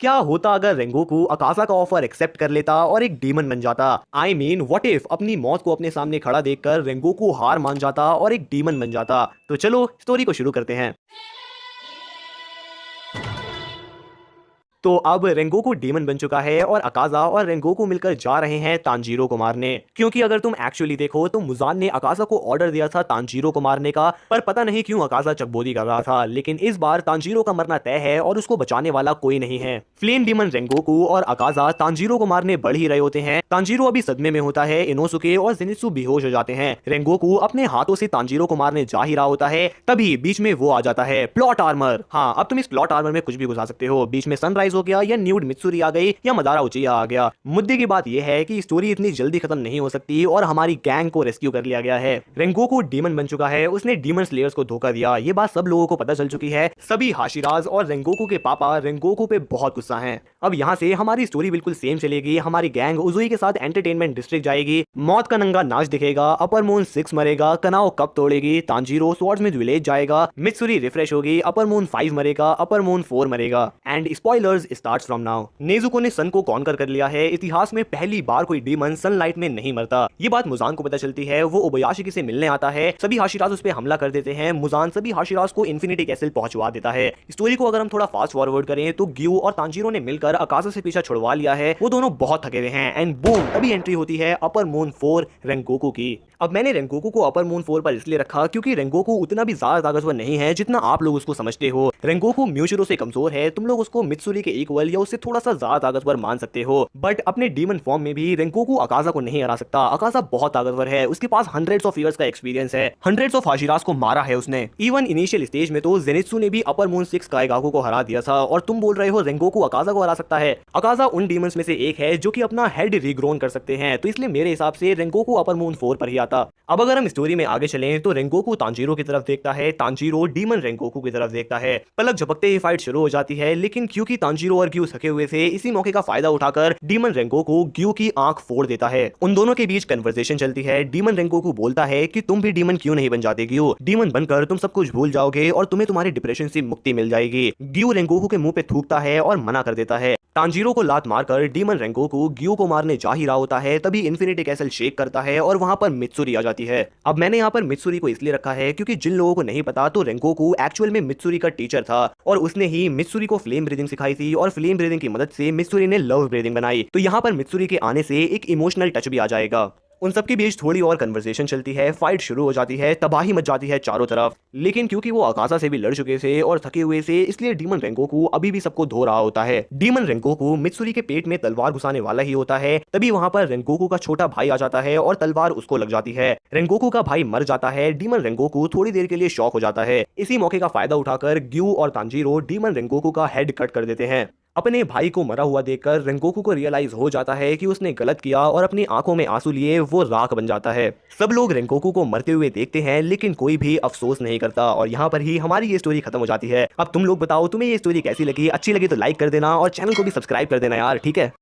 क्या होता अगर रेंगोकू अकासा का ऑफर एक्सेप्ट कर लेता और एक डीमन बन जाता? आई मीन व्हाट इफ अपनी मौत को अपने सामने खड़ा देखकर रेंगोकू हार मान जाता और एक डीमन बन जाता? तो चलो स्टोरी को शुरू करते हैं। तो अब रेंगोकू डीमन बन चुका है और अकाजा और रेंगोकू मिलकर जा रहे हैं तांजीरो को मारने। क्योंकि अगर तुम एक्चुअली देखो तो मुजान ने अकाजा को ऑर्डर दिया था तांजीरो को मारने का, पर पता नहीं क्यों अकाजा चकबोदी कर रहा था। लेकिन इस बार तांजीरो का मरना तय है और उसको बचाने वाला कोई नहीं है। फ्लेम डीमन रेंगोकू और अकाजा तांजीरो को मारने बढ़ ही रहे होते हैं। तांजीरो अभी सदमे में होता है, इनोसुके और जेनित्सु बेहोश हो जाते हैं। रेंगोकू अपने हाथों से तांजीरो को मारने जा ही रहा होता है, तभी बीच में वो आ जाता है, प्लॉट आर्मर। हाँ, अब तुम इस प्लॉट आर्मर में कुछ भी घुसा सकते हो। बीच में सनराइज हो गया या न्यूड मित्सुरी आ गई या मदारा उचिया आ गया। मुद्दे की बात यह है कि स्टोरी इतनी जल्दी खत्म नहीं हो सकती और हमारी गैंग को रेस्क्यू कर लिया गया है। रेंगोकू डीमन बन चुका है, उसने डीमन स्लेयर्स को धोखा दिया। ये बात सब लोगों को पता चल चुकी है। सभी हाशिराज और रेंगोकू के पापा रेंगोकू पे बहुत गुस्सा हैं। अब यहाँ से हमारी स्टोरी बिल्कुल सेम चलेगी। हमारी गैंग उजुई के साथ एंटरटेनमेंट डिस्ट्रिक्ट जाएगी, मौत का नंगा नाच दिखेगा, अपर मून 6 मरेगा, कनाओ कप तोड़ेगी, तांजीरो स्वॉर्ड्समिथ विलेज जाएगा, मित्सुरी रिफ्रेश होगी, अपर मून 5 मरेगा, अपर मून 4 मरेगा। And spoilers starts from now. Nezuko ने सन को कॉन्कर कर लिया है। इतिहास में पहली बार कोई डीमन सनलाइट में नहीं मरता। ये बात मुजान को पता चलती है। वो ओबयाशिकी से मिलने आता है। सभी हाशिराज उस पर हमला कर देते हैं। मुजान सभी हाशिराज को इन्फिनिटी कैसल पहुंचवा देता है। स्टोरी को अगर हम थोड़ा फास्ट फॉरवर्ड करें तो ग्यू और तांजीरो ने मिलकर अकासा से पीछा छुड़वा लिया है। वो दोनों बहुत थके हुए हैं एंड बूम, तभी एंट्री होती है अपर मून 4 रेंगोकू की। अब मैंने रेंगोकू को अपर मून 4 पर इसलिए रखा क्योंकि रेंगोकू उतना भी ज्यादा ताकतवर नहीं है जितना आप लोग उसको समझते हो। रेंगोकू म्यूशिरो से कमजोर है। तुम लोग उसको मित्सुरी के इक्वल या उससे थोड़ा सा ज्यादा ताकतवर मान सकते हो, बट अपने डीमन फॉर्म में भी रेंगोकू अकाजा को नहीं हरा सकता। अकाजा बहुत ताकतवर है, उसके पास हंड्रेड्स ऑफ ईयर्स का एक्सपीरियंस है, हंड्रेड्स ऑफ हाशिराज को मारा है उसने। इवन इनिशियल स्टेज में तो जेनित्सु ने भी अपर मून 6 काइगाकू को हरा दिया था, और तुम बोल रहे हो रेंगोकू अकाजा को हरा सकता है? अकाजा उन डीमंस में से एक है जो कि अपना हेड रीग्रोन कर सकते हैं, तो इसलिए मेरे हिसाब से रेंगोकू अपर मून 4 पर ही आता। अब अगर हम स्टोरी में आगे चलें तो रेंगोकू तांजीरो की तरफ देखता है, तांजीरो डीमन रेंगोकू की तरफ देखता है। पलक झपकते ही फाइट शुरू हो जाती है, लेकिन क्योंकि तांजीरो और ग्यू थके हुए थे, इसी मौके का फायदा उठाकर डीमन रेंगोकू ग्यू की आंख फोड़ देता है। उन दोनों के बीच कन्वर्सेशन चलती है। डीमन रेंगोकू बोलता है कि तुम भी डीमन क्यों नहीं बन जाते ग्यू? डीमन बनकर तुम सब कुछ भूल जाओगे और तुम्हें तुम्हारे डिप्रेशन से मुक्ति मिल जाएगी। ग्यू रेंगोकू के मुंह पे थूकता है और मना कर देता है। तांजीरो को लात मारकर डीमन रेंगोकू ग्यू को मारने जा ही रहा होता है, तभी इन्फिनिटी कैसल शेक करता है और वहां पर मित्सुरी आ जाती है। अब मैंने यहाँ पर मित्सुरी को इसलिए रखा है क्योंकि जिन लोगों को नहीं पता तो रेंगोकू एक्चुअल में मित्सुरी का टीचर था और उसने ही मित्सुरी को फ्लेम ब्रीदिंग सिखाई थी, और फ्लेम ब्रीदिंग की मदद से मित्सुरी ने लव ब्रीदिंग बनाई। तो यहाँ पर मित्सुरी के आने से एक इमोशनल टच भी आ जाएगा। उन सबके बीच थोड़ी और कन्वर्सेशन चलती है, फाइट शुरू हो जाती है, तबाही मच जाती है चारों तरफ। लेकिन क्योंकि वो अकासा से भी लड़ चुके थे और थके हुए थे, इसलिए डीमन रेंगोकू अभी भी सबको धो रहा होता है। डीमन रेंगोकू मित्सुरी के पेट में तलवार घुसाने वाला ही होता है, तभी वहां पर रेंगोकू का छोटा भाई आ जाता है और तलवार उसको लग जाती है। रेंगोकू का भाई मर जाता है। डीमन रेंगोकू थोड़ी देर के लिए शॉक हो जाता है। इसी मौके का फायदा उठाकर ग्यू और तांजीरो डीमन रेंगोकू का हेड कट कर देते हैं। अपने भाई को मरा हुआ देखकर रेंगोकू को रियलाइज हो जाता है कि उसने गलत किया और अपनी आंखों में आंसू लिए वो राख बन जाता है। सब लोग रेंगोकू को मरते हुए देखते हैं, लेकिन कोई भी अफसोस नहीं करता, और यहाँ पर ही हमारी ये स्टोरी खत्म हो जाती है। अब तुम लोग बताओ तुम्हें ये स्टोरी कैसी लगी? अच्छी लगी तो लाइक कर देना और चैनल को भी सब्सक्राइब कर देना यार, ठीक है?